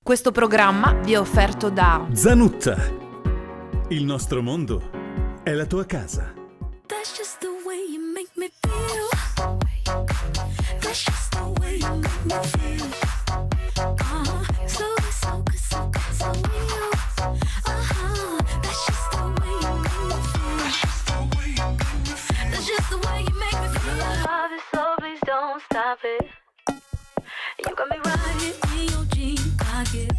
Questo programma vi è offerto da Zanutta. Il nostro mondo è la tua casa. That's just the way you make me feel. That's just the way you make me feel. So good, so good, so good, so real. That's just the way you make me feel. That's just the way you make me feel. Love it, so please don't stop it. You got me right in your jean pocket,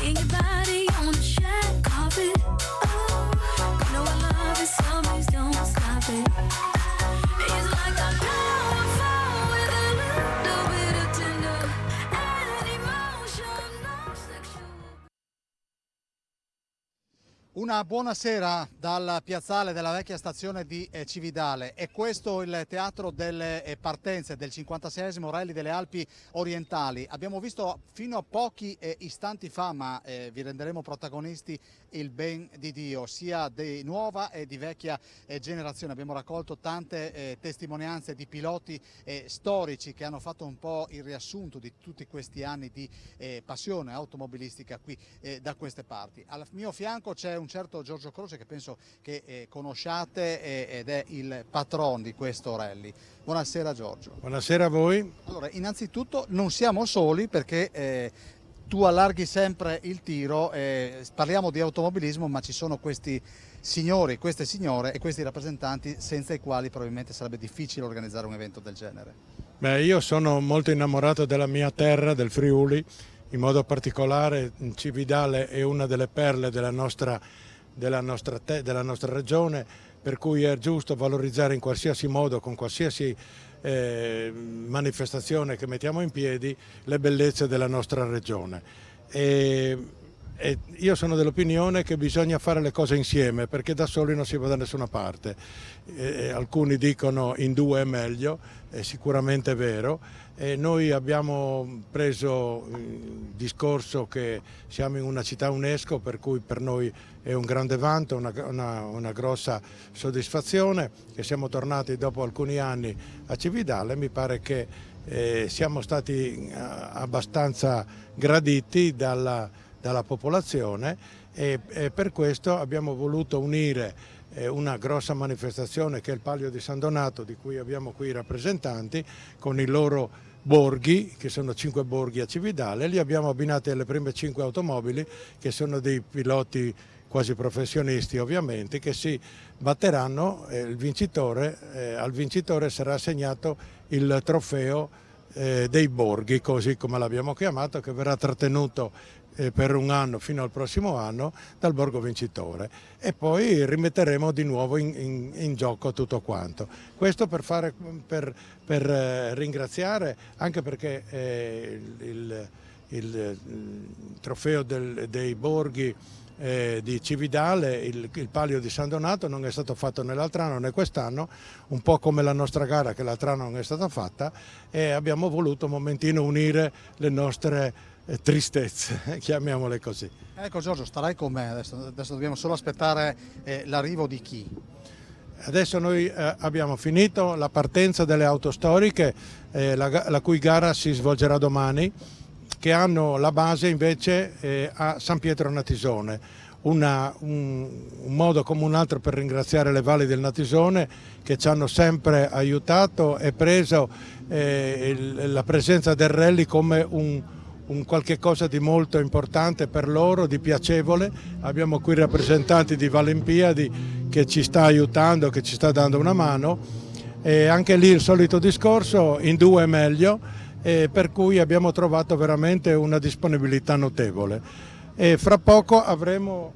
laying your body on the shag carpet. Oh, you know I love it, so please don't stop it. It's like I'm powerful with a little bit of tender and emotional sexual. Una buonasera dal piazzale della vecchia stazione di Cividale. È questo il teatro delle partenze del 56esimo Rally delle Alpi Orientali. Abbiamo visto fino a pochi istanti fa, ma vi renderemo protagonisti, il ben di Dio, sia di nuova e di vecchia generazione. Abbiamo raccolto tante testimonianze di piloti storici che hanno fatto un po' il riassunto di tutti questi anni di passione automobilistica qui da queste parti. Al mio fianco c'è un certo Giorgio Croce che penso che conosciate ed è il patron di questo rally. Buonasera Giorgio. Buonasera a voi. Allora, innanzitutto non siamo soli perché tu allarghi sempre il tiro, parliamo di automobilismo, ma ci sono questi signori, queste signore e questi rappresentanti senza i quali probabilmente sarebbe difficile organizzare un evento del genere. Beh, io sono molto innamorato della mia terra, del Friuli, in modo particolare Cividale è una delle perle della nostra regione, per cui è giusto valorizzare in qualsiasi modo, con qualsiasi manifestazione che mettiamo in piedi, le bellezze della nostra regione. E io sono dell'opinione che bisogna fare le cose insieme, perché da soli non si va da nessuna parte. Alcuni dicono in due è meglio, è sicuramente vero. Noi abbiamo preso il discorso che siamo in una città UNESCO, per cui per noi è un grande vanto, una grossa soddisfazione, che siamo tornati dopo alcuni anni a Cividale. Mi pare che siamo stati abbastanza graditi dalla popolazione e per questo abbiamo voluto unire una grossa manifestazione che è il Palio di San Donato, di cui abbiamo qui i rappresentanti, con i loro borghi, che sono 5 borghi a Cividale. Li abbiamo abbinati alle prime 5 automobili, che sono dei piloti quasi professionisti ovviamente, che si batteranno. Al vincitore sarà assegnato il trofeo dei borghi, così come l'abbiamo chiamato, che verrà trattenuto per un anno fino al prossimo anno dal borgo vincitore, e poi rimetteremo di nuovo in gioco tutto quanto. Questo per ringraziare, anche perché il trofeo dei borghi di Cividale, il Palio di San Donato, non è stato fatto né l'altro anno né quest'anno, un po' come la nostra gara che l'altro anno non è stata fatta, e abbiamo voluto un momentino unire le nostre tristezze, chiamiamole così. Ecco Giorgio, starai con me, adesso dobbiamo solo aspettare l'arrivo di chi? Adesso noi abbiamo finito la partenza delle auto storiche, la cui gara si svolgerà domani, che hanno la base invece a San Pietro Natisone. Un modo come un altro per ringraziare le valli del Natisone, che ci hanno sempre aiutato e preso la presenza del rally come un qualche cosa di molto importante per loro, di piacevole. Abbiamo qui rappresentanti di Valimpiadi che ci sta aiutando, che ci sta dando una mano, e anche lì il solito discorso, in due è meglio, per cui abbiamo trovato veramente una disponibilità notevole. E fra poco avremo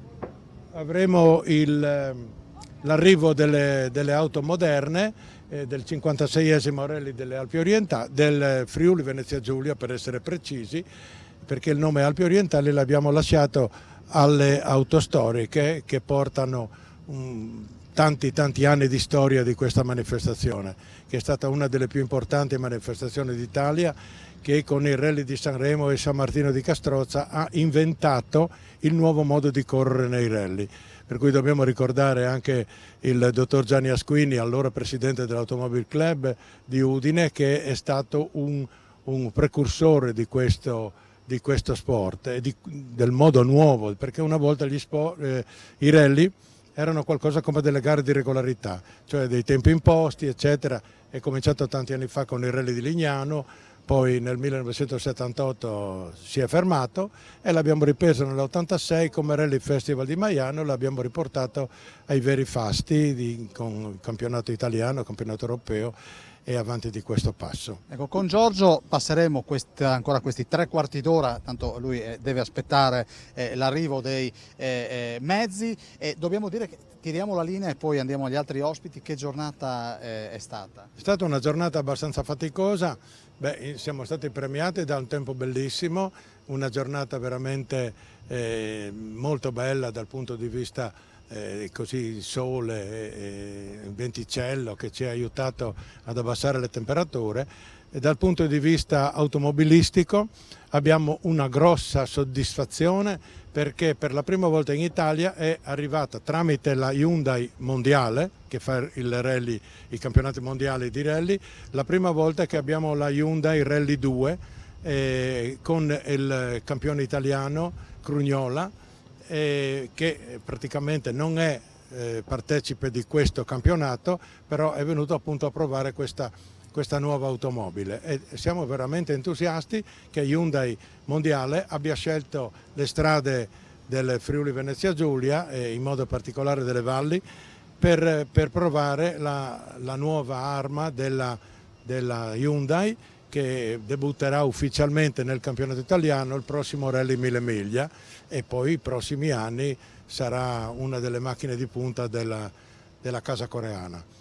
l'arrivo delle auto moderne del 56esimo Rally delle Alpi Orientali, del Friuli Venezia Giulia per essere precisi, perché il nome Alpi Orientali l'abbiamo lasciato alle auto storiche che portano tanti anni di storia di questa manifestazione, che è stata una delle più importanti manifestazioni d'Italia, che con il Rally di Sanremo e San Martino di Castrozza ha inventato il nuovo modo di correre nei rally. Per cui dobbiamo ricordare anche il dottor Gianni Asquini, allora presidente dell'Automobile Club di Udine, che è stato un precursore di questo di questo sport e del modo nuovo, perché una volta i rally erano qualcosa come delle gare di regolarità, cioè dei tempi imposti, eccetera. È cominciato tanti anni fa con il rally di Lignano, poi nel 1978 si è fermato e l'abbiamo ripreso nell'86 come Rally Festival di Maiano e l'abbiamo riportato ai veri fasti con campionato italiano, campionato europeo e avanti di questo passo. Ecco, con Giorgio passeremo ancora questi 3/4 d'ora, tanto lui deve aspettare l'arrivo dei mezzi e dobbiamo dire che tiriamo la linea e poi andiamo agli altri ospiti. Che giornata è stata? È stata una giornata abbastanza faticosa, siamo stati premiati da un tempo bellissimo, una giornata veramente molto bella dal punto di vista così il sole e il venticello che ci ha aiutato ad abbassare le temperature e dal punto di vista automobilistico abbiamo una grossa soddisfazione perché per la prima volta in Italia è arrivata tramite la Hyundai Mondiale che fa i campionati mondiali di rally, la prima volta che abbiamo la Hyundai Rally 2 con il campione italiano Crugnola che praticamente non è partecipe di questo campionato, però è venuto appunto a provare questa nuova automobile e siamo veramente entusiasti che Hyundai Mondiale abbia scelto le strade del Friuli Venezia Giulia e in modo particolare delle valli per provare la nuova arma della Hyundai che debutterà ufficialmente nel campionato italiano il prossimo Rally 1000 miglia e poi i prossimi anni sarà una delle macchine di punta della casa coreana.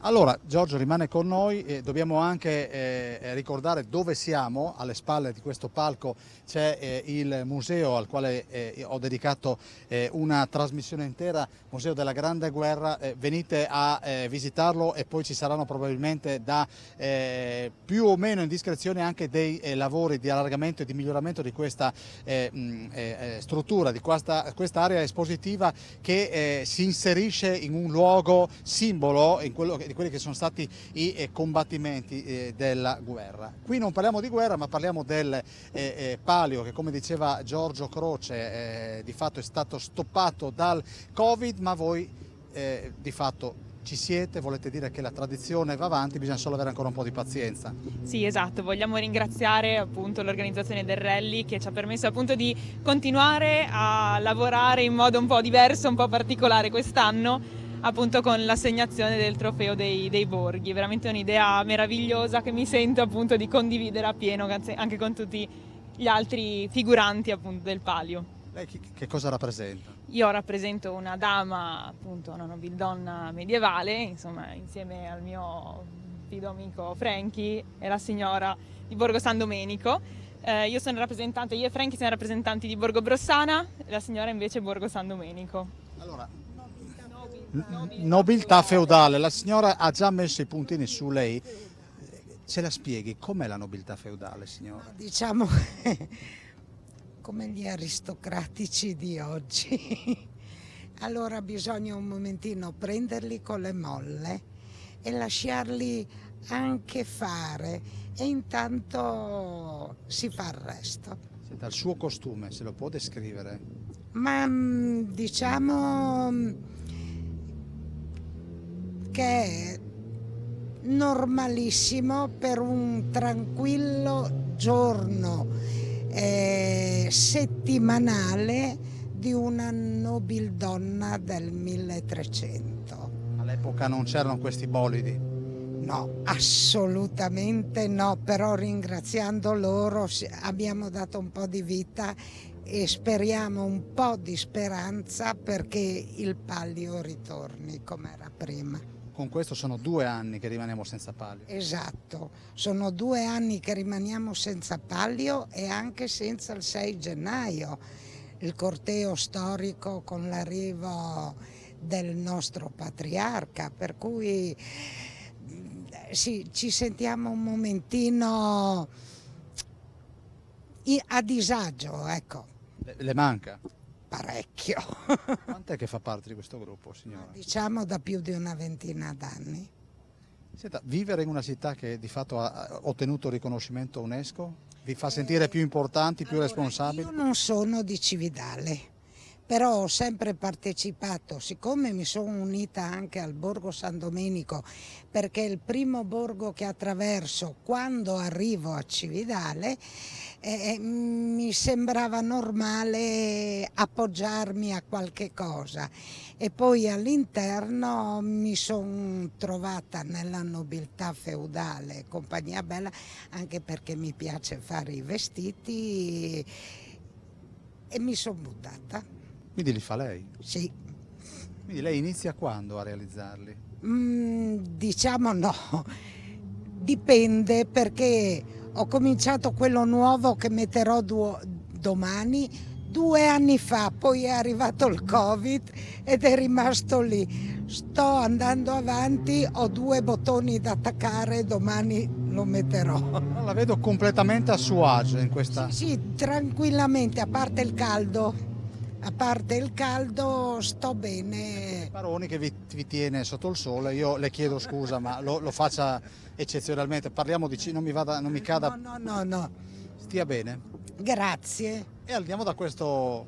Allora, Giorgio rimane con noi e dobbiamo anche ricordare dove siamo. Alle spalle di questo palco c'è il museo al quale ho dedicato una trasmissione intera, Museo della Grande Guerra. Venite a visitarlo e poi ci saranno probabilmente da più o meno indiscrezione anche dei lavori di allargamento e di miglioramento di questa struttura, di questa area espositiva che si inserisce in un luogo simbolo di quelli che sono stati i combattimenti della guerra. Qui non parliamo di guerra ma parliamo del palio che, come diceva Giorgio Croce, di fatto è stato stoppato dal Covid, ma voi di fatto ci siete, volete dire che la tradizione va avanti, bisogna solo avere ancora un po' di pazienza. Sì, esatto, vogliamo ringraziare appunto l'organizzazione del rally che ci ha permesso appunto di continuare a lavorare in modo un po' diverso, un po' particolare quest'anno, appunto con l'assegnazione del trofeo dei borghi. Veramente un'idea meravigliosa che mi sento appunto di condividere appieno anche con tutti gli altri figuranti appunto del palio. Lei che cosa rappresenta? Io rappresento una dama, appunto una nobildonna medievale, insomma insieme al mio fido amico Franchi e la signora di Borgo San Domenico. Io sono rappresentante, io e Franchi siamo rappresentanti di Borgo Brossana, la signora invece Borgo San Domenico. Allora, nobiltà feudale, la signora ha già messo i puntini su lei, ce la spieghi com'è la nobiltà feudale, signora? Diciamo come gli aristocratici di oggi. Allora bisogna un momentino prenderli con le molle e lasciarli anche fare e intanto si fa il resto. Senta, il suo costume, se lo può descrivere? Ma diciamo che è normalissimo per un tranquillo giorno settimanale di una nobildonna del 1300. All'epoca non c'erano questi bolidi? No, assolutamente no, però ringraziando loro abbiamo dato un po' di vita e speriamo un po' di speranza perché il palio ritorni come era prima. Con questo sono 2 anni che rimaniamo senza palio. Esatto, sono 2 anni che rimaniamo senza palio e anche senza il 6 gennaio, il corteo storico con l'arrivo del nostro patriarca, per cui sì, ci sentiamo un momentino a disagio, ecco. Le manca? Parecchio. Quant'è che fa parte di questo gruppo, signora? Diciamo da più di una ventina d'anni. Senta, vivere in una città che di fatto ha ottenuto riconoscimento UNESCO vi fa sentire più importanti, più Allora, responsabili? io non sono di Cividale, però ho sempre partecipato, siccome mi sono unita anche al Borgo San Domenico, perché è il primo borgo che attraverso quando arrivo a Cividale, mi sembrava normale appoggiarmi a qualche cosa, e poi all'interno mi sono trovata nella nobiltà feudale, compagnia bella, anche perché mi piace fare i vestiti, e mi sono buttata. Quindi li fa lei? Sì. Quindi lei inizia quando a realizzarli? Diciamo no, dipende, perché ho cominciato quello nuovo che metterò domani 2 anni fa, poi è arrivato il Covid ed è rimasto lì. Sto andando avanti, ho 2 bottoni da attaccare, domani lo metterò. Non la vedo completamente a suo agio in questa... Sì, tranquillamente, a parte il caldo. A parte il caldo sto bene. Paroni che vi tiene sotto il sole, io le chiedo scusa ma lo faccia eccezionalmente, parliamo di non mi cada... No. Stia bene. Grazie. E andiamo da questo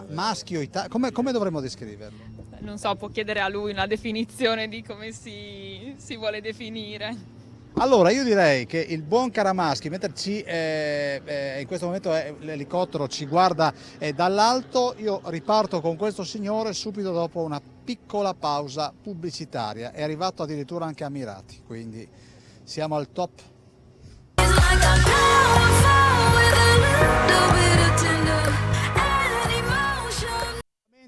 maschio italiano, come dovremmo descriverlo? Non so, può chiedere a lui una definizione di come si vuole definire. Allora io direi che il buon Caramaschi, mentre in questo momento l'elicottero ci guarda dall'alto, io riparto con questo signore subito dopo una piccola pausa pubblicitaria. È arrivato addirittura anche a Mirati, quindi siamo al top. It's like a flower fall with a little bit of tender and emotion.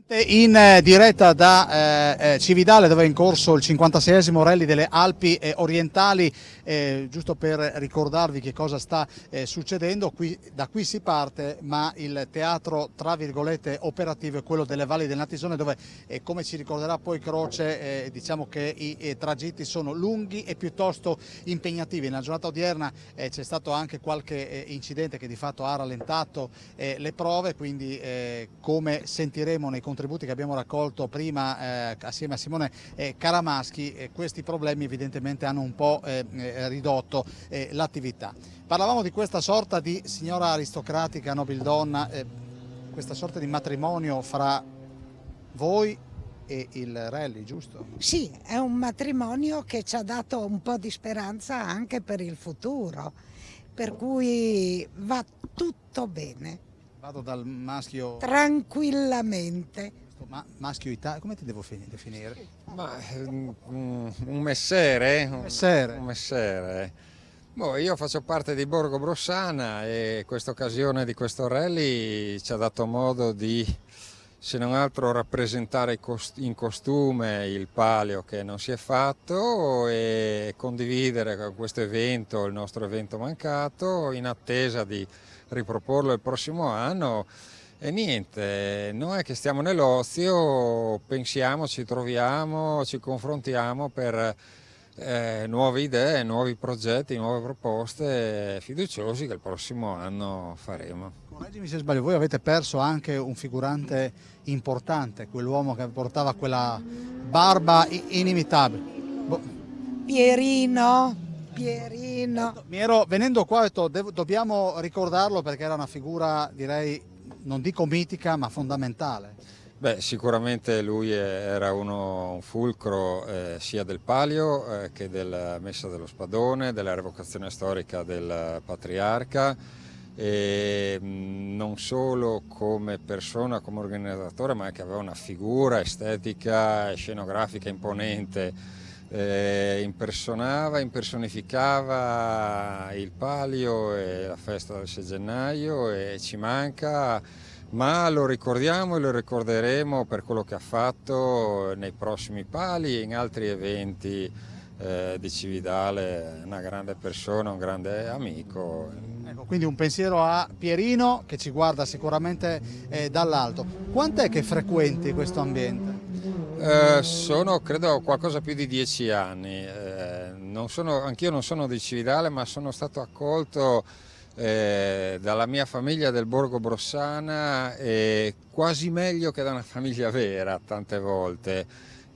In diretta da Cividale, dove è in corso il 56esimo Rally delle Alpi Orientali, giusto per ricordarvi che cosa sta succedendo, da qui si parte, ma il teatro tra virgolette operativo è quello delle Valli del Natisone, dove come ci ricorderà poi Croce, diciamo che i tragitti sono lunghi e piuttosto impegnativi. Nella giornata odierna c'è stato anche qualche incidente che di fatto ha rallentato le prove, quindi come sentiremo nei contributi che abbiamo raccolto prima assieme a Simone Caramaschi, questi problemi evidentemente hanno un po' ridotto l'attività. Parlavamo di questa sorta di signora aristocratica, nobildonna, questa sorta di matrimonio fra voi e il rally, giusto? Sì, è un matrimonio che ci ha dato un po' di speranza anche per il futuro, per cui va tutto bene. Vado dal maschio... Tranquillamente. Maschio italiano, come ti devo definire? Ma un messere? Messere. Un messere. Boh, io faccio parte di Borgo Brossana e questa occasione di questo rally ci ha dato modo di, se non altro, rappresentare in costume il palio che non si è fatto e condividere con questo evento, il nostro evento mancato, in attesa di riproporlo il prossimo anno. E niente, noi che stiamo nell'ozio pensiamo, ci troviamo, ci confrontiamo per nuove idee, nuovi progetti, nuove proposte, fiduciosi che il prossimo anno faremo. Correggimi se sbaglio, voi avete perso anche un figurante importante, quell'uomo che portava quella barba inimitabile. Pierino. Venendo qua ho detto dobbiamo ricordarlo perché era una figura, direi, non dico mitica, ma fondamentale. Beh, sicuramente lui era un fulcro sia del palio che della messa dello spadone, della revocazione storica del patriarca, e non solo come persona, come organizzatore, ma anche aveva una figura estetica e scenografica imponente. Impersonificava il palio e la festa del 6 gennaio e ci manca, ma lo ricordiamo e lo ricorderemo per quello che ha fatto nei prossimi pali e in altri eventi di Cividale. Una grande persona, un grande amico. Ecco, quindi un pensiero a Pierino che ci guarda sicuramente dall'alto. Quant'è che frequenti questo ambiente? Sono credo qualcosa più di 10 anni, anch'io non sono di Cividale, ma sono stato accolto dalla mia famiglia del Borgo Brossana, quasi meglio che da una famiglia vera tante volte,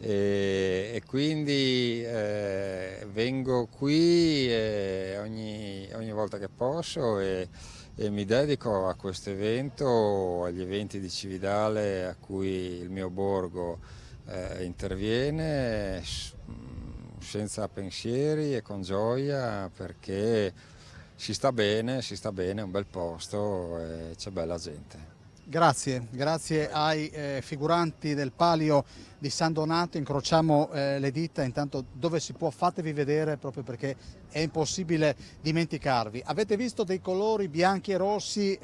e quindi vengo qui ogni volta che posso e mi dedico a questo evento, agli eventi di Cividale a cui il mio borgo interviene senza pensieri e con gioia, perché si sta bene, è un bel posto e c'è bella gente. Grazie ai figuranti del palio di San Donato. Incrociamo le dita, intanto dove si può fatevi vedere, proprio perché è impossibile dimenticarvi. Avete visto dei colori bianchi e rossi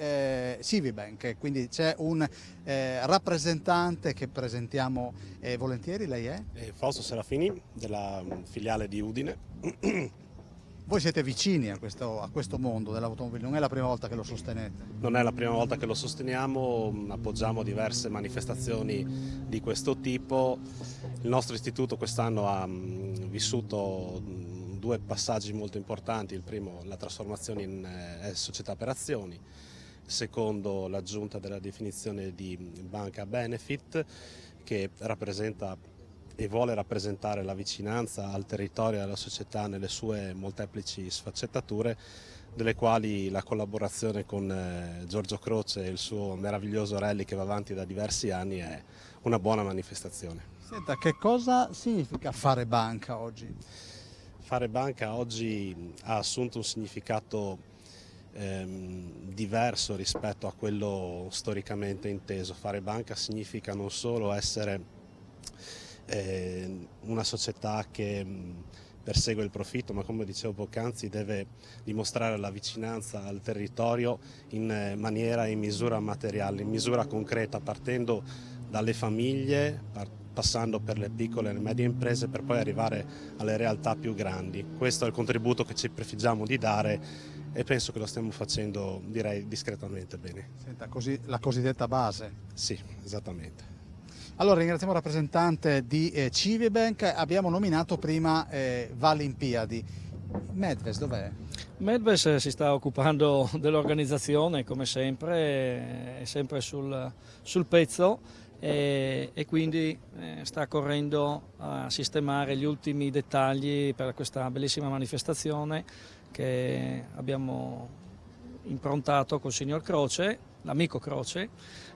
Civibank, quindi c'è un rappresentante che presentiamo volentieri. Lei è? Fausto Serafini, della filiale di Udine. Voi siete vicini a questo mondo dell'automobile, non è la prima volta che lo sostenete? Non è la prima volta che lo sosteniamo, appoggiamo diverse manifestazioni di questo tipo. Il nostro istituto quest'anno ha vissuto due passaggi molto importanti: il primo, la trasformazione in società per azioni; il secondo, l'aggiunta della definizione di banca benefit, che rappresenta e vuole rappresentare la vicinanza al territorio e alla società nelle sue molteplici sfaccettature, delle quali la collaborazione con Giorgio Croce e il suo meraviglioso rally che va avanti da diversi anni è una buona manifestazione. Senta, che cosa significa fare banca oggi? Fare banca oggi ha assunto un significato diverso rispetto a quello storicamente inteso. Fare banca significa non solo essere una società che persegue il profitto, ma come dicevo poc'anzi deve dimostrare la vicinanza al territorio in maniera e in misura materiale, in misura concreta, partendo dalle famiglie, passando per le piccole e le medie imprese, per poi arrivare alle realtà più grandi. Questo è il contributo che ci prefiggiamo di dare e penso che lo stiamo facendo, direi, discretamente bene. Senta, così la cosiddetta base? Sì, esattamente. Allora ringraziamo il rappresentante di Civibank. Abbiamo nominato prima Valimpiadi. Medves dov'è? Medves si sta occupando dell'organizzazione, come sempre, è sempre sul pezzo e quindi sta correndo a sistemare gli ultimi dettagli per questa bellissima manifestazione che abbiamo improntato col signor Croce, l'amico Croce,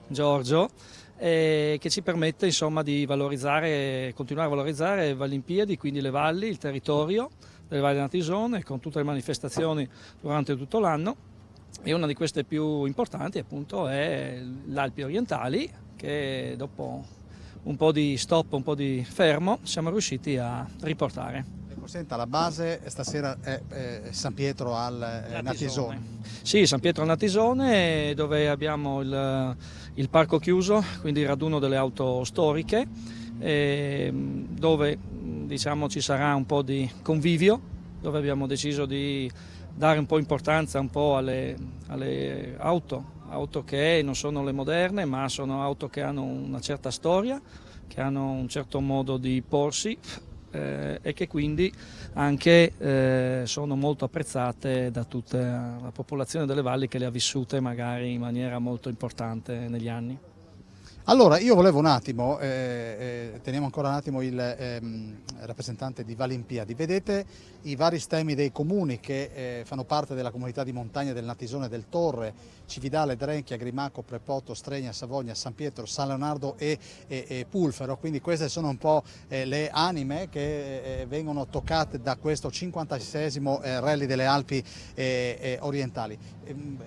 Giorgio, che ci permette insomma di valorizzare, continuare a valorizzare Valimpiadi, quindi le valli, il territorio delle Valli del Natisone, con tutte le manifestazioni durante tutto l'anno, e una di queste più importanti appunto è l'Alpi Orientali, che dopo un po' di stop, un po' di fermo, siamo riusciti a riportare. Senta, la base stasera è San Pietro al Natisone. Sì, San Pietro al Natisone, dove abbiamo il parco chiuso, quindi il raduno delle auto storiche, dove diciamo ci sarà un po' di convivio, dove abbiamo deciso di dare un po' importanza un po' alle auto che non sono le moderne, ma sono auto che hanno una certa storia, che hanno un certo modo di porsi, e che quindi anche sono molto apprezzate da tutta la popolazione delle valli, che le ha vissute magari in maniera molto importante negli anni. Allora, io volevo un attimo, teniamo ancora un attimo il rappresentante di Valimpiadi. Vedete i vari stemmi dei comuni che fanno parte della comunità di montagna del Natisone, del Torre, Cividale, Drenchia, Grimaco, Prepotto, Stregna, Savogna, San Pietro, San Leonardo e Pulfero. Quindi queste sono un po' le anime che vengono toccate da questo 56esimo Rally delle Alpi Orientali.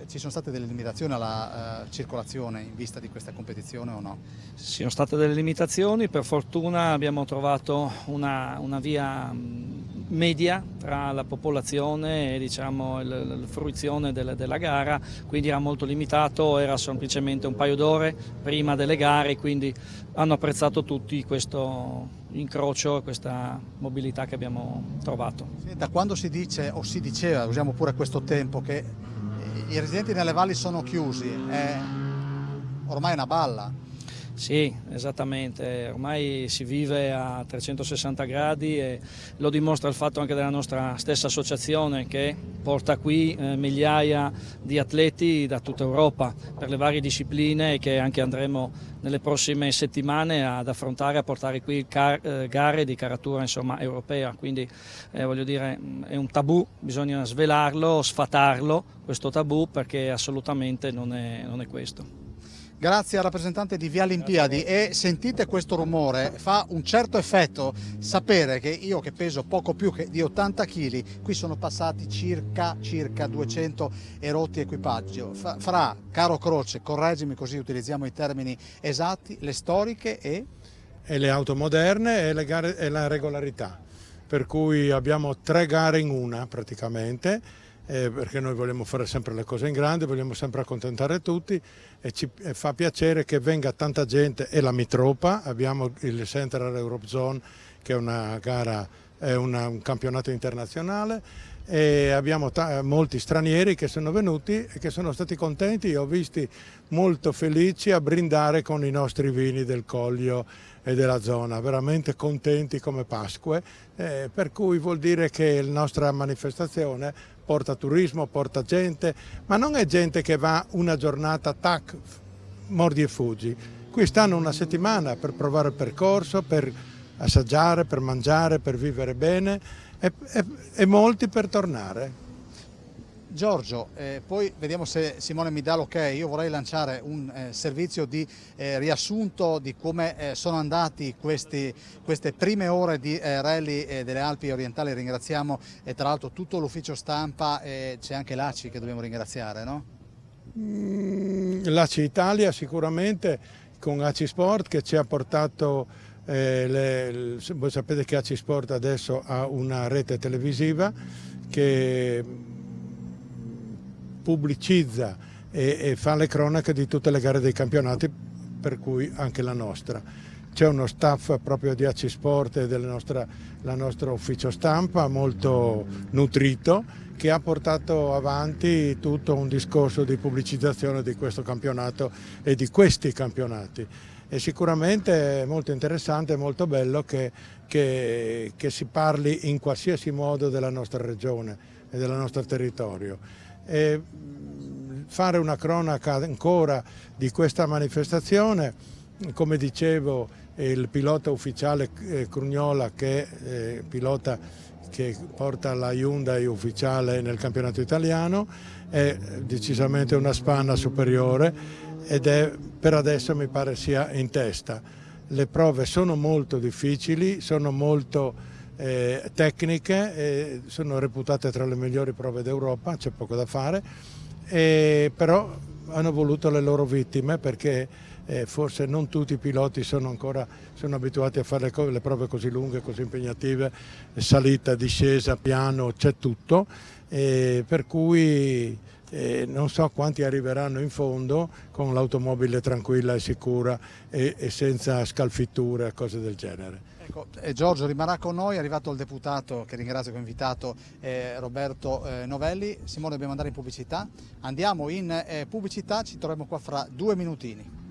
Ci sono state delle limitazioni alla circolazione in vista di questa competizione o no? Ci sono state delle limitazioni, per fortuna abbiamo trovato una via media tra la popolazione e diciamo la fruizione della gara, quindi era molto limitato, era semplicemente un paio d'ore prima delle gare, quindi hanno apprezzato tutti questo incrocio e questa mobilità che abbiamo trovato. Da quando si dice o si diceva, usiamo pure questo tempo, che i residenti nelle valli sono chiusi, è ormai una balla. Sì, esattamente, ormai si vive a 360 gradi e lo dimostra il fatto anche della nostra stessa associazione che porta qui migliaia di atleti da tutta Europa per le varie discipline che anche andremo nelle prossime settimane ad affrontare, a portare qui gare di caratura insomma, europea, quindi voglio dire è un tabù, bisogna svelarlo, sfatarlo questo tabù perché assolutamente non è questo. Grazie al rappresentante di Via Limpiadi. E sentite questo rumore, fa un certo effetto sapere che io, che peso poco più di 80 kg, qui sono passati circa 200 erotti equipaggi. Fra, caro Croce, correggimi così utilizziamo i termini esatti, le storiche e le auto moderne e le gare e la regolarità, per cui abbiamo 3 gare in una praticamente. Perché noi vogliamo fare sempre le cose in grande, vogliamo sempre accontentare tutti e ci fa piacere che venga tanta gente e la Mitropa. Abbiamo il Central Europe Zone che è una gara, è un campionato internazionale e abbiamo molti stranieri che sono venuti e che sono stati contenti, io ho visti molto felici a brindare con i nostri vini del Collio e della zona, veramente contenti come Pasque, per cui vuol dire che la nostra manifestazione porta turismo, porta gente, ma non è gente che va una giornata, tac, mordi e fuggi. Qui stanno una settimana per provare il percorso, per assaggiare, per mangiare, per vivere bene e molti per tornare. Giorgio, poi vediamo se Simone mi dà l'ok. Io vorrei lanciare un servizio di riassunto di come sono andati queste prime ore di rally delle Alpi orientali. Ringraziamo tra l'altro tutto l'ufficio stampa, c'è anche l'ACI che dobbiamo ringraziare, no? L'ACI Italia sicuramente, con ACI Sport che ci ha portato, voi sapete che ACI Sport adesso ha una rete televisiva che pubblicizza e fa le cronache di tutte le gare dei campionati, per cui anche la nostra. C'è uno staff proprio di ACI Sport e del nostro ufficio stampa molto nutrito che ha portato avanti tutto un discorso di pubblicizzazione di questo campionato e di questi campionati. E sicuramente è molto interessante e molto bello che si parli in qualsiasi modo della nostra regione e del nostro territorio. E fare una cronaca ancora di questa manifestazione, come dicevo il pilota ufficiale Crugnola che pilota che porta la Hyundai ufficiale nel campionato italiano, è decisamente una spanna superiore ed è per adesso mi pare sia in testa. Le prove sono molto difficili, sono molto tecniche, sono reputate tra le migliori prove d'Europa, c'è poco da fare, però hanno voluto le loro vittime perché forse non tutti i piloti sono abituati a fare le prove così lunghe, così impegnative, salita, discesa, piano, c'è tutto, per cui non so quanti arriveranno in fondo con l'automobile tranquilla e sicura e senza scalfitture e cose del genere. Ecco, Giorgio rimarrà con noi, è arrivato il deputato che ringrazio che ho invitato, Roberto Novelli. Simone, dobbiamo andare in pubblicità, andiamo in pubblicità, ci troviamo qua fra 2 minutini.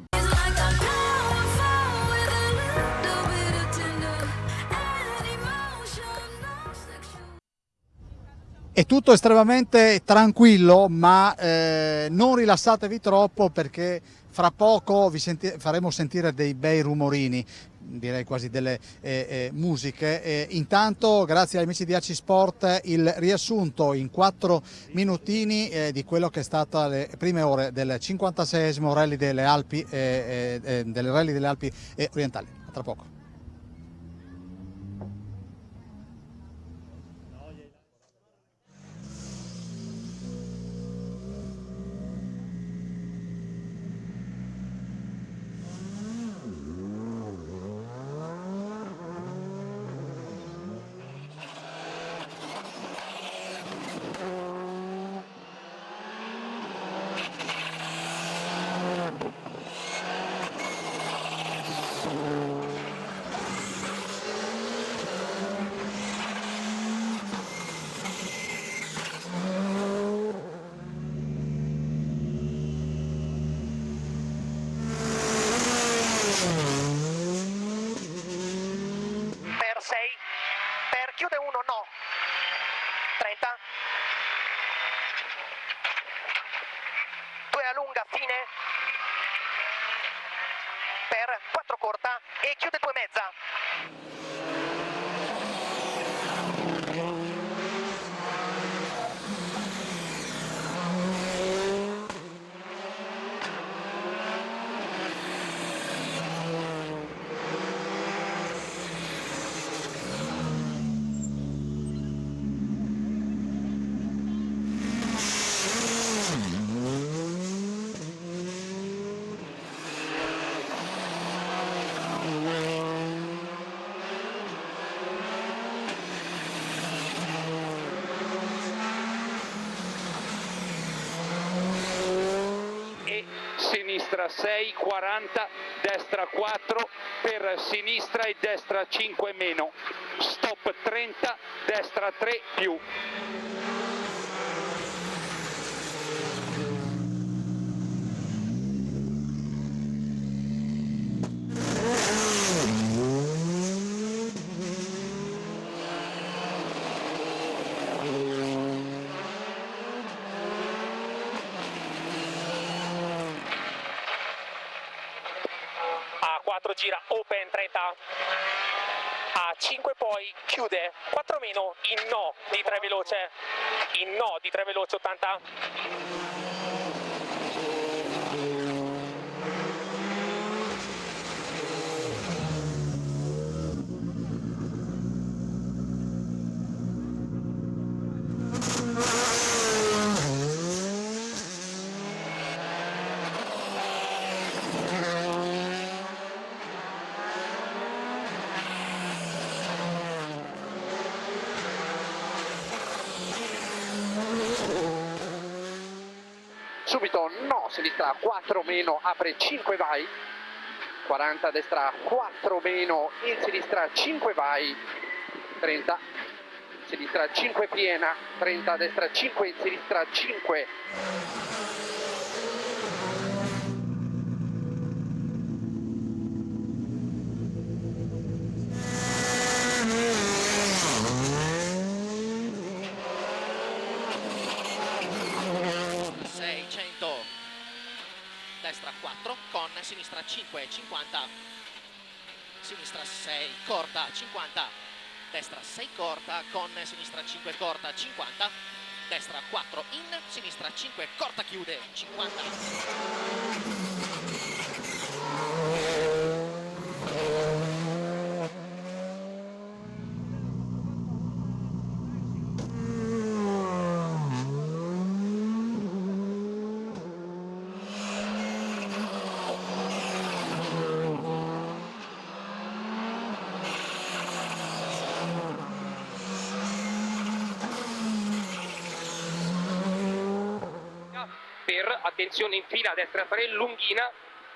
È tutto estremamente tranquillo, ma non rilassatevi troppo perché fra poco faremo sentire dei bei rumorini, direi quasi delle musiche. Intanto, grazie agli amici di ACI Sport, il riassunto in 4 minutini di quello che è stata le prime ore del 56esimo Rally delle Alpi, orientali. A tra poco. per 4 corta e chiude 2,5. Sinistra 6, 40, destra 4, per sinistra e destra 5 meno, stop 30, destra 3 più. A4 gira open 30, A5 poi chiude 4 meno in no di 3 veloce, in no di 3 veloce 80. Subito no, sinistra 4 meno, apre 5 vai, 40 destra 4 meno, in sinistra 5 vai, 30, sinistra 5 piena, 30 destra 5, in sinistra 5. Destra 4 con sinistra 5, 50, sinistra 6 corta 50, destra 6 corta con sinistra 5 corta 50, destra 4 in, sinistra 5 corta chiude 50. Per attenzione in fila destra 3 lunghina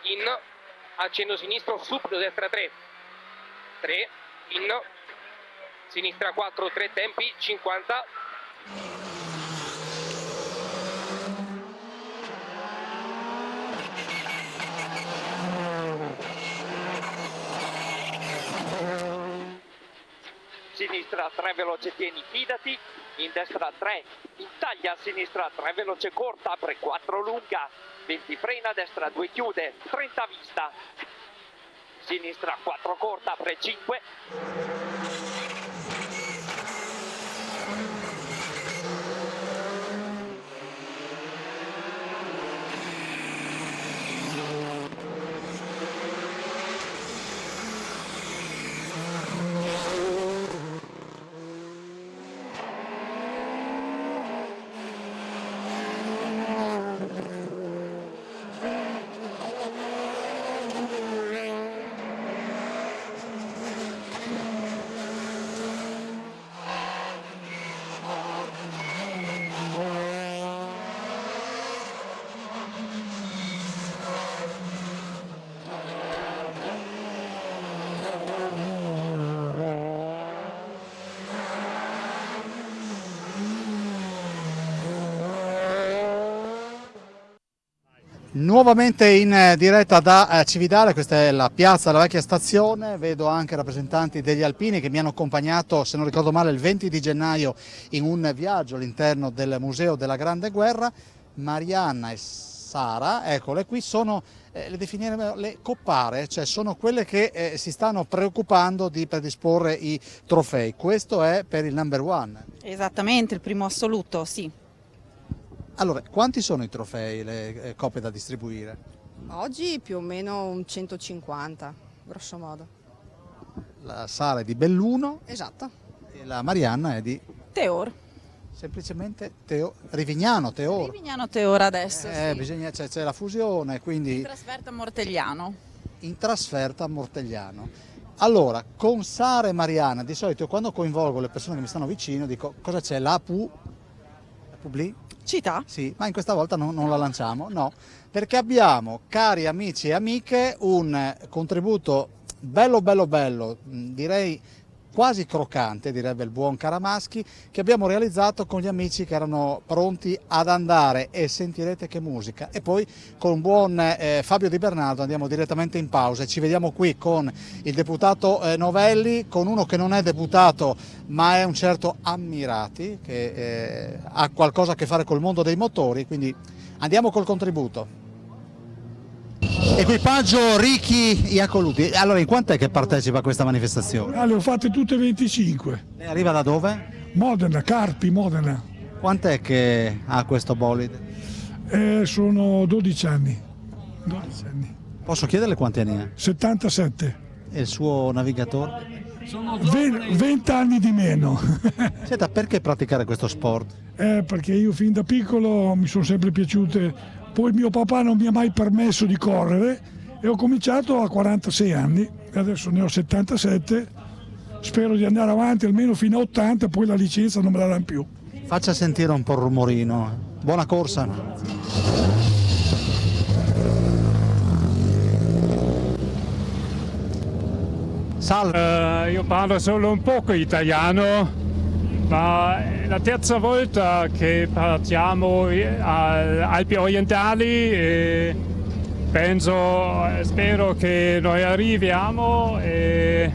in accenno sinistro subito destra 3 3 in sinistra 4 3 tempi 50. Sinistra 3 veloce tieni, fidati, in destra 3, in taglia a sinistra 3 veloce corta, apre 4 lunga, 20 frena, destra 2 chiude, 30 vista, sinistra 4 corta, apre 5. Nuovamente in diretta da Cividale, questa è la piazza della vecchia stazione, vedo anche rappresentanti degli alpini che mi hanno accompagnato, se non ricordo male, il 20 di gennaio in un viaggio all'interno del Museo della Grande Guerra. Marianna e Sara, eccole qui, sono le definiremo le coppare, cioè sono quelle che si stanno preoccupando di predisporre i trofei. Questo è per il number one. Esattamente, il primo assoluto, sì. Allora, quanti sono i trofei, le coppe da distribuire? Oggi più o meno un 150, grosso modo. La Sara è di Belluno Esatto. e la Marianna è di Teor. semplicemente Rivignano, Teor. Rivignano Teor adesso, sì. Bisogna, c'è la fusione, quindi In trasferta a Mortegliano. in trasferta a Mortegliano. Allora, con Sara e Marianna, di solito quando coinvolgo le persone che mi stanno vicino, dico cosa c'è? La Publi? Città? Sì, ma in questa volta non la lanciamo, no, perché abbiamo, cari amici e amiche, un contributo bello, direi quasi croccante, direbbe il buon Caramaschi, che abbiamo realizzato con gli amici che erano pronti ad andare, e sentirete che musica. E poi con buon Fabio Di Bernardo andiamo direttamente in pausa e ci vediamo qui con il deputato Novelli, con uno che non è deputato ma è un certo Ammirati, che ha qualcosa a che fare col mondo dei motori, quindi andiamo col contributo. Equipaggio Ricky Iacoluti. Allora, in quant'è che partecipa a questa manifestazione? Le ho fatte tutte 25. Lei arriva da dove? Modena, Carpi, Modena. Quant'è che ha questo bolide? Sono 12 anni. 12 anni. Posso chiederle quanti anni ha? 77. E il suo navigatore? 20 anni di meno. Senta, perché praticare questo sport? Perché io fin da piccolo mi sono sempre piaciute. Poi mio papà non mi ha mai permesso di correre e ho cominciato a 46 anni, adesso ne ho 77, spero di andare avanti almeno fino a 80, poi la licenza non me la danno più. Faccia sentire un po' il rumorino. Buona corsa. Salve. Io parlo solo un poco italiano. Ma è la terza volta che partiamo alle Alpi Orientali e spero che noi arriviamo, è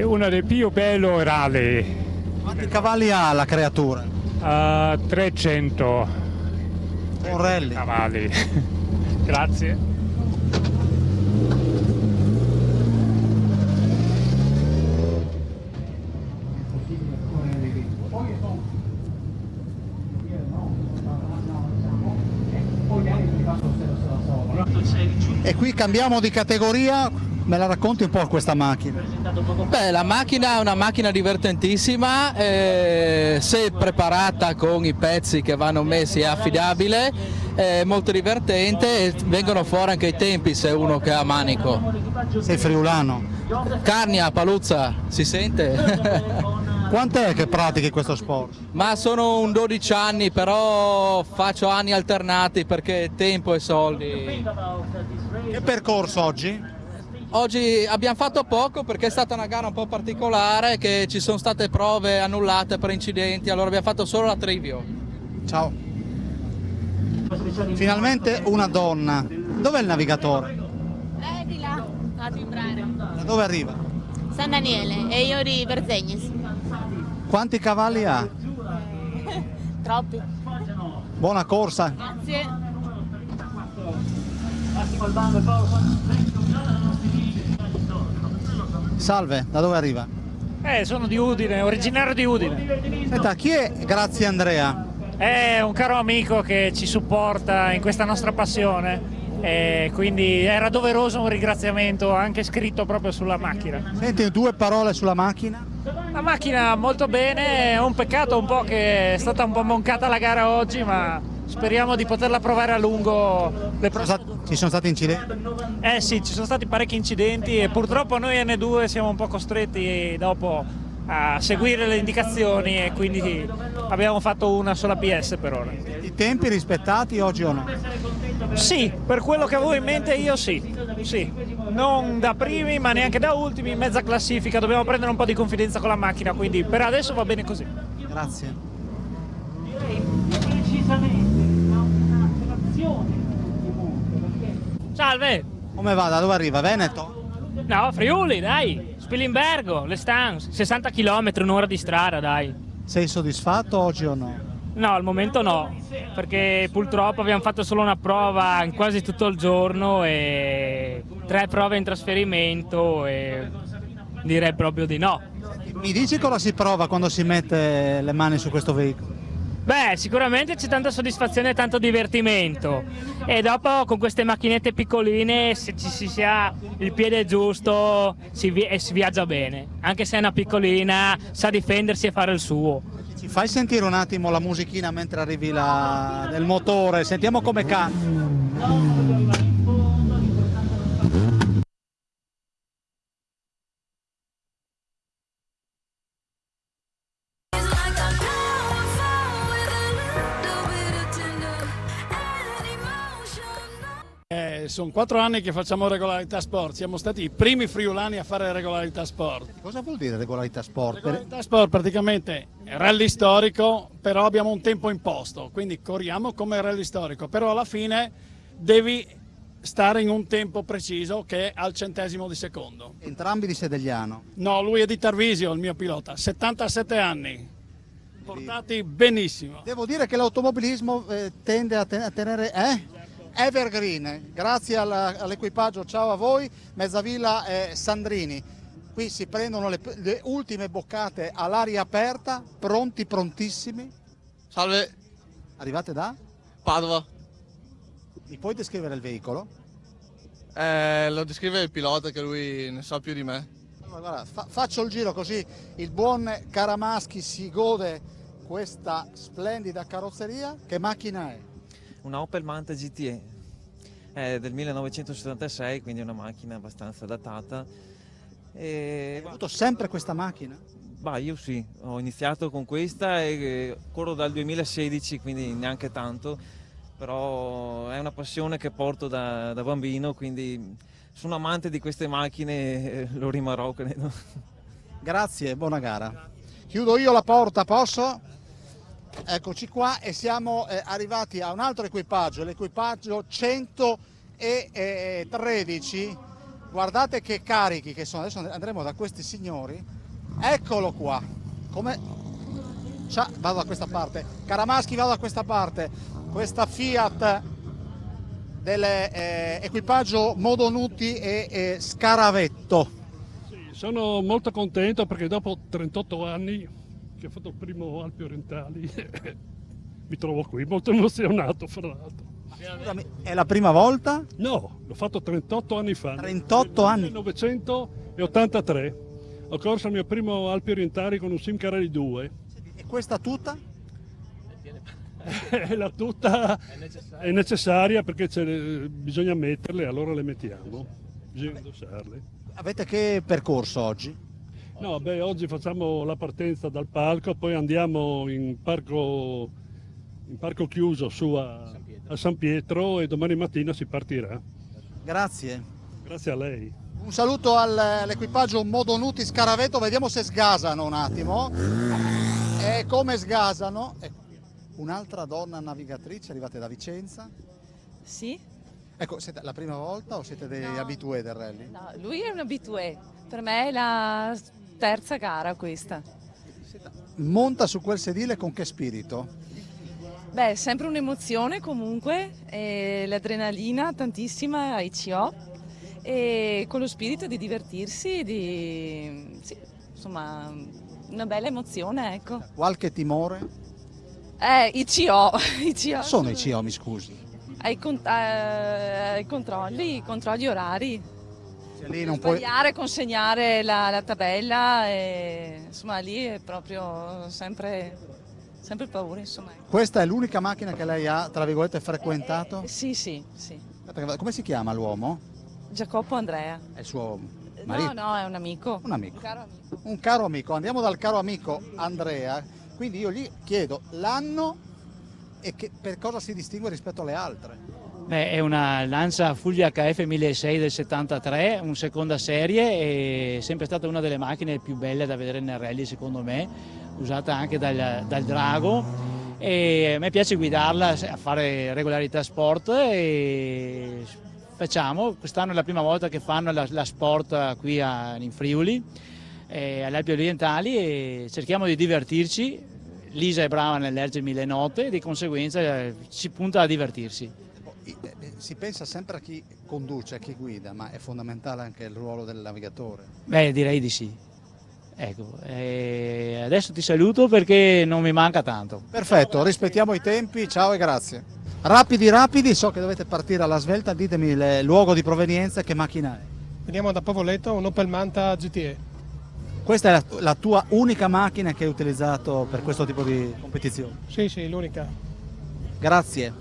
una delle più belle rally. Quanti cavalli ha la creatura? 300 Buon rally. cavalli. Grazie. E qui cambiamo di categoria, me la racconti un po' questa macchina? Beh, la macchina è una macchina divertentissima, se preparata con i pezzi che vanno messi è affidabile, è molto divertente e vengono fuori anche i tempi se uno che ha manico. Sei friulano? Carnia, Paluzza, si sente? Quant'è che pratichi questo sport? Ma sono un 12 anni, però faccio anni alternati perché tempo e soldi. Che percorso oggi? Oggi abbiamo fatto poco perché è stata una gara un po' particolare, che ci sono state prove annullate per incidenti, allora abbiamo fatto solo la trivio. Ciao. Finalmente una donna. Dov'è il navigatore? Di là, a timbrare. Da dove arriva? San Daniele e io di Verzegnis. Quanti cavalli ha? Troppi. Buona corsa. Grazie. Salve, da dove arriva? Sono di Udine, originario di Udine. Senta, chi è Grazie Andrea? È un caro amico che ci supporta in questa nostra passione e quindi era doveroso un ringraziamento anche scritto proprio sulla macchina. Senti, due parole sulla macchina? La macchina molto bene, è un peccato un po' che è stata un po' moncata la gara oggi, ma speriamo di poterla provare a lungo le prossime. Ci sono stati incidenti? Sì, ci sono stati parecchi incidenti e purtroppo noi N2 siamo un po' costretti dopo a seguire le indicazioni e quindi abbiamo fatto una sola PS per ora. I tempi rispettati oggi o no? Sì, per quello che avevo in mente io sì. Non da primi ma neanche da ultimi, in mezza classifica, dobbiamo prendere un po' di confidenza con la macchina, quindi per adesso va bene così. Grazie. Salve! Come va? Da dove arriva? Veneto? No, Friuli, dai! Spilimbergo, Le Stans, 60 km, un'ora di strada, dai. Sei soddisfatto oggi o no? No, al momento no, perché purtroppo abbiamo fatto solo una prova in quasi tutto il giorno e 3 prove in trasferimento e direi proprio di no. Mi dici cosa si prova quando si mette le mani su questo veicolo? Beh, sicuramente c'è tanta soddisfazione e tanto divertimento e dopo con queste macchinette piccoline se ci si ha il piede giusto si viaggia bene, anche se è una piccolina sa difendersi e fare il suo. Ci fai sentire un attimo la musichina mentre arrivi del motore, sentiamo come canta. Sono 4 anni che facciamo regolarità sport, siamo stati i primi friulani a fare regolarità sport. Cosa vuol dire regolarità sport? Regolarità sport praticamente è rally storico, però abbiamo un tempo imposto, quindi corriamo come rally storico, però alla fine devi stare in un tempo preciso che è al centesimo di secondo. Entrambi di Sedegliano? No, lui è di Tarvisio, il mio pilota, 77 anni, portati benissimo. Devo dire che l'automobilismo tende a tenere... Evergreen, grazie all'equipaggio, ciao a voi, Mezzavilla e Sandrini. Qui si prendono le ultime boccate all'aria aperta, prontissimi. Salve. Arrivate da? Padova. Mi puoi descrivere il veicolo? Lo descrive il pilota che lui ne sa più di me. Allora, guarda, faccio il giro così il buon Caramaschi si gode questa splendida carrozzeria. Che macchina è? Una Opel Manta GTE, è del 1976, quindi è una macchina abbastanza datata. Hai avuto sempre questa macchina? Bah, io sì, ho iniziato con questa e corro dal 2016, quindi neanche tanto, però è una passione che porto da bambino, quindi sono amante di queste macchine, lo rimarrò, credo. Grazie, buona gara. Chiudo io la porta, posso? Eccoci qua e siamo arrivati a un altro equipaggio, l'equipaggio 113. Guardate che carichi che sono. Adesso andremo da questi signori. Eccolo qua. Vado da questa parte. Caramaschi, vado da questa parte. Questa Fiat dell'equipaggio Modonutti e Scaravetto. Sì, sono molto contento perché dopo 38 anni che ho fatto il primo Alpi Orientali, mi trovo qui, molto emozionato fra l'altro. Scusami, è la prima volta? No, l'ho fatto 38 anni fa. 38 anni? Nel 1983. Ho corso il mio primo Alpi Orientali con un Simcarelli 2. E questa tuta? La tuta è necessaria perché bisogna metterle, allora le mettiamo, bisogna indossarle. Avete che percorso oggi? No, beh, oggi facciamo la partenza dal palco, poi andiamo in parco chiuso su a San Pietro e domani mattina si partirà. Grazie. Grazie a lei. Un saluto all'equipaggio Modonutti Scaravetto, vediamo se sgasano un attimo. E come sgasano? Un'altra donna navigatrice, arrivate da Vicenza? Sì. Ecco, siete la prima volta o siete degli abitué del rally? No, lui è un abitué, per me è la terza gara questa. Monta su quel sedile con che spirito? Beh, sempre un'emozione comunque, l'adrenalina tantissima ai CO e con lo spirito di divertirsi, sì, insomma una bella emozione, ecco. Qualche timore? I CO. Sono i CO, mi scusi? Ai controlli orari. Lì non sbagliare, consegnare la tabella, insomma lì è proprio sempre paura, insomma. Questa è l'unica macchina che lei ha, tra virgolette, frequentato? Sì. Come si chiama l'uomo? Giacopo Andrea. È il suo marito? No, è un amico. Un amico. Un caro amico. Un caro amico. Andiamo dal caro amico Andrea, quindi io gli chiedo l'anno e per cosa si distingue rispetto alle altre. Beh, è una Lancia Fulvia HF 1600 del 73, una seconda serie, è sempre stata una delle macchine più belle da vedere nel rally secondo me, usata anche dal Drago, e a me piace guidarla a fare regolarità sport e quest'anno è la prima volta che fanno la sport qui in Friuli, alle Alpi Orientali, e cerchiamo di divertirci. Lisa è brava nel leggermi le note e di conseguenza si punta a divertirsi. Si pensa sempre a chi conduce, a chi guida, ma è fondamentale anche il ruolo del navigatore. Beh, direi di sì. Ecco, adesso ti saluto perché non mi manca tanto. Perfetto, rispettiamo i tempi, ciao e grazie. Rapidi, so che dovete partire alla svelta, ditemi il luogo di provenienza e che macchina è. Veniamo da Povoletto, un Opel Manta GTE. Questa è la tua unica macchina che hai utilizzato per questo tipo di competizione? Sì, l'unica. Grazie.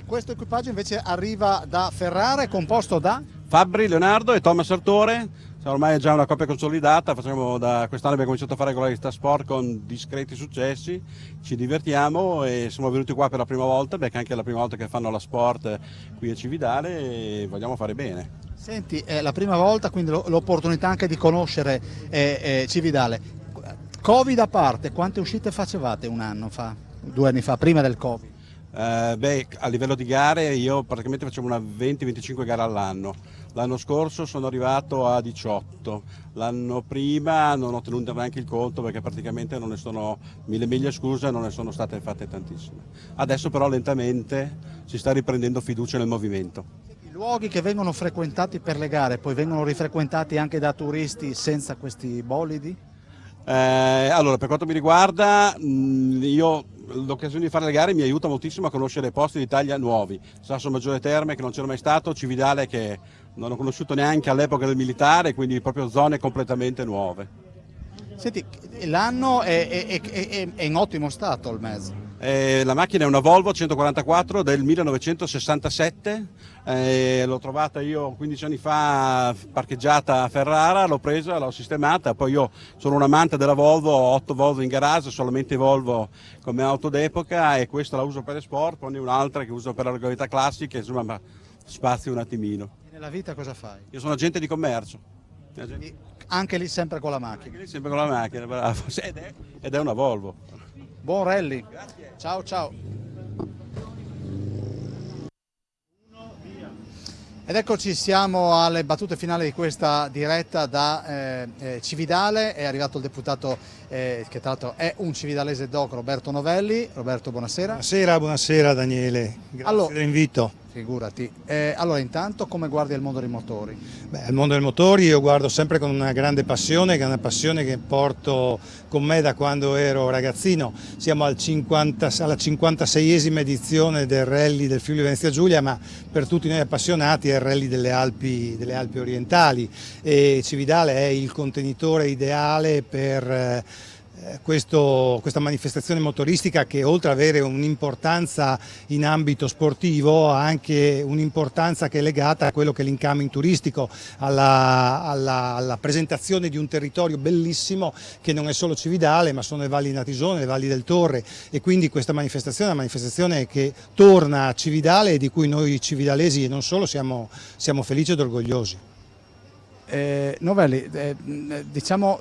Questo equipaggio invece arriva da Ferrara, è composto da? Fabbri, Leonardo e Thomas Sartore. Ormai è già una coppia consolidata, da quest'anno abbiamo cominciato a fare regolarità sport con discreti successi, ci divertiamo e siamo venuti qua per la prima volta, perché anche è la prima volta che fanno la sport qui a Cividale e vogliamo fare bene. Senti, è la prima volta, quindi l'opportunità anche di conoscere Cividale. Covid a parte, quante uscite facevate un anno fa, 2 anni fa, prima del Covid? A livello di gare io praticamente facevo una 20-25 gare all'anno. L'anno scorso sono arrivato a 18, l'anno prima non ho tenuto neanche il conto perché praticamente non ne sono, 1000 miglia scuse, non ne sono state fatte tantissime. Adesso però lentamente si sta riprendendo fiducia nel movimento. I luoghi che vengono frequentati per le gare poi vengono rifrequentati anche da turisti senza questi bolidi? Allora, per quanto mi riguarda, l'occasione di fare le gare mi aiuta moltissimo a conoscere posti d'Italia nuovi. Sasso Maggiore Terme che non c'ero mai stato, Cividale che non ho conosciuto neanche all'epoca del militare, quindi proprio zone completamente nuove. Senti, l'anno è in ottimo stato il mezzo. La macchina è una Volvo 144 del 1967, l'ho trovata io 15 anni fa parcheggiata a Ferrara, l'ho presa, l'ho sistemata, poi io sono un amante della Volvo, ho 8 Volvo in garage, solamente Volvo come auto d'epoca e questa la uso per le sport, poi ne ho un'altra che uso per la regolarità classica, insomma ma spazio un attimino. E nella vita cosa fai? Io sono agente di commercio. Anche lì sempre con la macchina? Anche lì sempre con la macchina, bravo, ed è una Volvo. Buon rally. Ciao. Ed eccoci, siamo alle battute finali di questa diretta da Cividale. È arrivato il deputato che tra l'altro è un cividalese doc, Roberto Novelli. Roberto, buonasera. Buonasera Daniele, grazie dell'invito. Figurati. Allora, intanto come guardi il mondo dei motori? Il mondo dei motori io guardo sempre con una grande passione, che è una passione che porto con me da quando ero ragazzino. Siamo alla 56esima edizione del rally del Friuli Venezia Giulia, ma per tutti noi appassionati è il rally delle Alpi orientali e Cividale è il contenitore ideale per questa manifestazione motoristica che oltre ad avere un'importanza in ambito sportivo ha anche un'importanza che è legata a quello che è l'incoming turistico, alla presentazione di un territorio bellissimo che non è solo Cividale ma sono le valli Natisone, le valli del Torre e quindi questa manifestazione è una manifestazione che torna a Cividale e di cui noi cividalesi e non solo siamo felici ed orgogliosi. Novelli, diciamo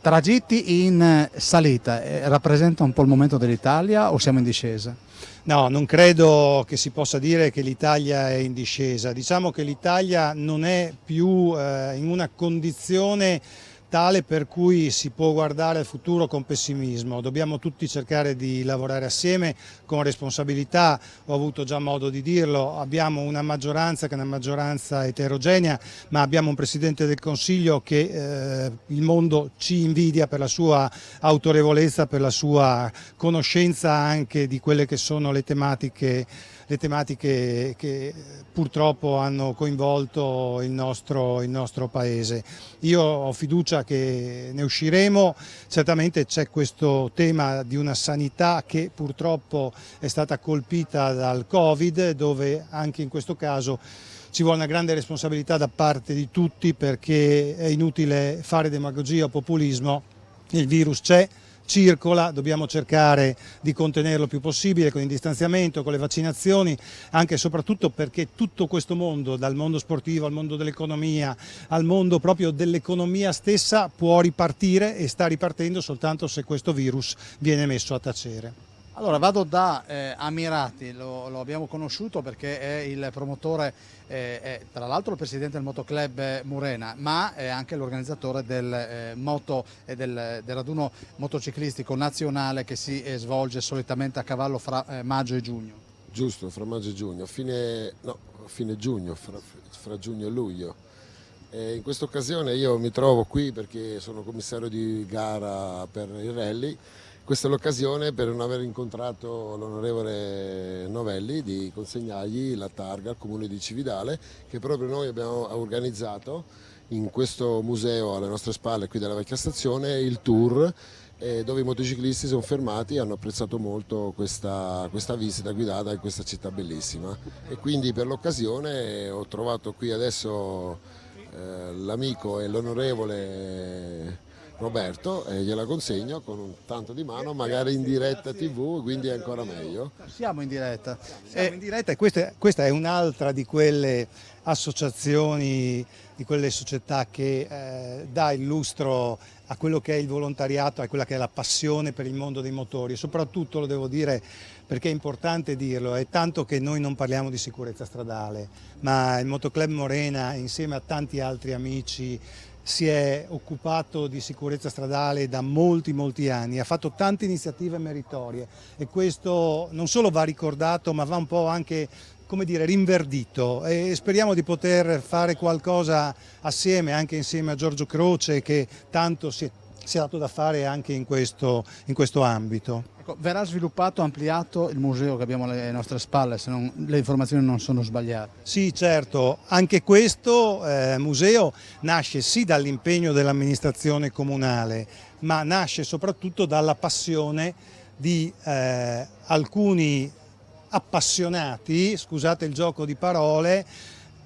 tragitti in salita, rappresenta un po' il momento dell'Italia o siamo in discesa? No, non credo che si possa dire che l'Italia è in discesa, diciamo che l'Italia non è più in una condizione tale per cui si può guardare al futuro con pessimismo. Dobbiamo tutti cercare di lavorare assieme con responsabilità, ho avuto già modo di dirlo, abbiamo una maggioranza che è una maggioranza eterogenea, ma abbiamo un Presidente del Consiglio che il mondo ci invidia per la sua autorevolezza, per la sua conoscenza anche di quelle che sono le tematiche che purtroppo hanno coinvolto il nostro Paese. Io ho fiducia che ne usciremo, certamente c'è questo tema di una sanità che purtroppo è stata colpita dal Covid, dove anche in questo caso ci vuole una grande responsabilità da parte di tutti perché è inutile fare demagogia o populismo, il virus c'è, circola, dobbiamo cercare di contenerlo il più possibile con il distanziamento, con le vaccinazioni, anche e soprattutto perché tutto questo mondo, dal mondo sportivo al mondo dell'economia, al mondo proprio dell'economia stessa, può ripartire e sta ripartendo soltanto se questo virus viene messo a tacere. Allora vado da Amirati, lo abbiamo conosciuto perché è il promotore, è tra l'altro il presidente del Motoclub Murena, ma è anche l'organizzatore del del raduno motociclistico nazionale che si svolge solitamente a cavallo fra maggio e giugno. Giusto, fra maggio e giugno, fine giugno, fra giugno e luglio. In questa occasione io mi trovo qui perché sono commissario di gara per il rally. Questa è l'occasione per non aver incontrato l'onorevole Novelli di consegnargli la targa al comune di Cividale, che proprio noi abbiamo organizzato in questo museo alle nostre spalle qui della vecchia stazione il tour, dove i motociclisti sono fermati e hanno apprezzato molto questa visita guidata in questa città bellissima. E quindi per l'occasione ho trovato qui adesso l'amico e l'onorevole Roberto e gliela consegno con un tanto di mano, magari in diretta TV, quindi è ancora meglio. Siamo in diretta. Siamo in diretta e questa è un'altra di quelle associazioni, di quelle società che dà il lustro a quello che è il volontariato, a quella che è la passione per il mondo dei motori. E soprattutto, lo devo dire perché è importante dirlo, è tanto che noi non parliamo di sicurezza stradale, ma il Motoclub Murena insieme a tanti altri amici si è occupato di sicurezza stradale da molti anni, ha fatto tante iniziative meritorie e questo non solo va ricordato ma va un po' anche, come dire, rinverdito, e speriamo di poter fare qualcosa assieme, anche insieme a Giorgio Croce, che tanto si è dato da fare anche in questo ambito. Ecco, verrà sviluppato, ampliato il museo che abbiamo alle nostre spalle, se non, le informazioni non sono sbagliate. Sì, certo, anche questo museo nasce sì dall'impegno dell'amministrazione comunale, ma nasce soprattutto dalla passione di alcuni appassionati, scusate il gioco di parole,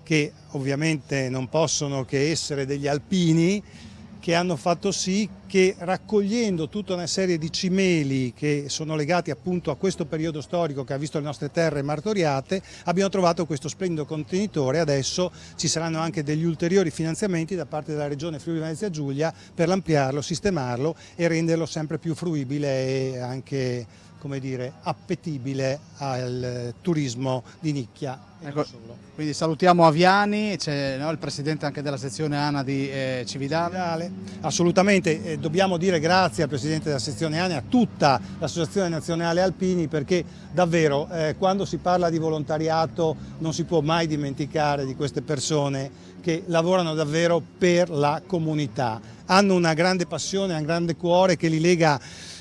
che ovviamente non possono che essere degli alpini, che hanno fatto sì che, raccogliendo tutta una serie di cimeli che sono legati appunto a questo periodo storico che ha visto le nostre terre martoriate, abbiamo trovato questo splendido contenitore. Adesso ci saranno anche degli ulteriori finanziamenti da parte della Regione Friuli Venezia Giulia per ampliarlo, sistemarlo e renderlo sempre più fruibile e anche, come dire, appetibile al turismo di nicchia. Ecco, quindi salutiamo Aviani, c'è il presidente anche della sezione ANA di Cividale. Assolutamente, dobbiamo dire grazie al presidente della sezione ANA e a tutta l'associazione nazionale alpini, perché davvero quando si parla di volontariato non si può mai dimenticare di queste persone che lavorano davvero per la comunità, hanno una grande passione, un grande cuore che li lega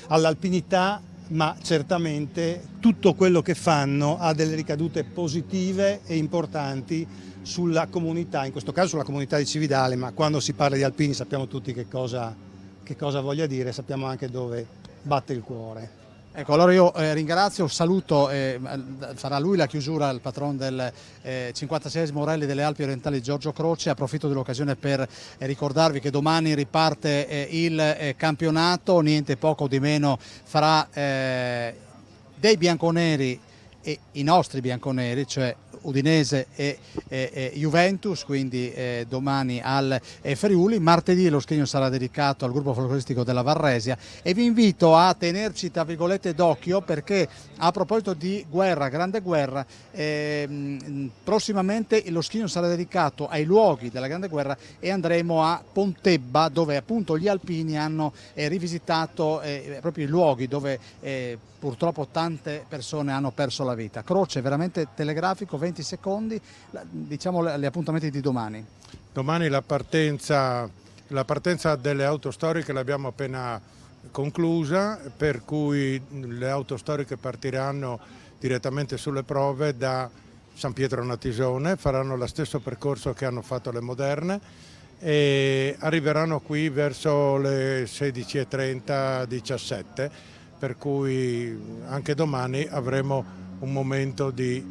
all'alpinità, ma certamente tutto quello che fanno ha delle ricadute positive e importanti sulla comunità, in questo caso sulla comunità di Cividale, ma quando si parla di alpini sappiamo tutti che cosa voglia dire, sappiamo anche dove batte il cuore. Ecco, allora io ringrazio, saluto, farà lui la chiusura, il patron del 56esimo Rally delle Alpi Orientali Giorgio Croce. Approfitto dell'occasione per ricordarvi che domani riparte il campionato, niente poco di meno fra dei bianconeri e i nostri bianconeri, cioè Udinese e Juventus, quindi domani al Friuli. Martedì lo schermo sarà dedicato al gruppo folcloristico della Varresia e vi invito a tenerci tra virgolette d'occhio, perché a proposito di guerra, grande guerra, prossimamente lo schermo sarà dedicato ai luoghi della grande guerra e andremo a Pontebba, dove appunto gli alpini hanno rivisitato proprio i luoghi dove purtroppo tante persone hanno perso la vita. Croce, veramente telegrafico, 20 secondi, diciamo gli appuntamenti di domani. Domani la partenza delle auto storiche l'abbiamo appena conclusa, per cui le auto storiche partiranno direttamente sulle prove da San Pietro Natisone, faranno lo stesso percorso che hanno fatto le moderne e arriveranno qui verso le 16:30, 17, per cui anche domani avremo un momento di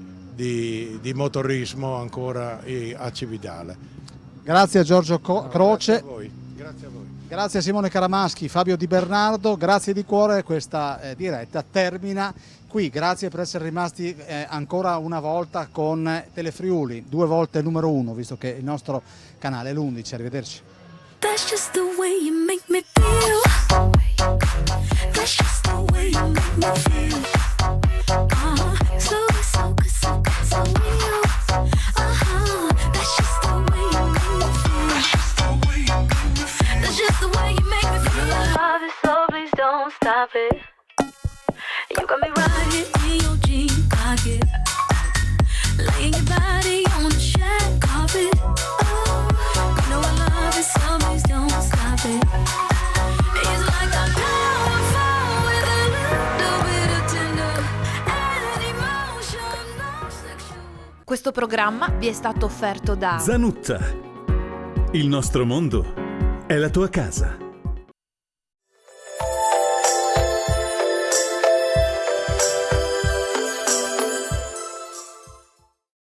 motorismo ancora a Cividale. Grazie a Giorgio Croce. Grazie a voi. Grazie a voi. Grazie a Simone Caramaschi, Fabio Di Bernardo, grazie di cuore, questa diretta termina qui. Grazie per essere rimasti ancora una volta con Telefriuli, 2 volte il numero 1, visto che il nostro canale è l'11. Arrivederci. That's just the way you make me feel. That's just the way you make me feel. Questo programma vi è stato offerto da Zanutta. Il nostro mondo è la tua casa.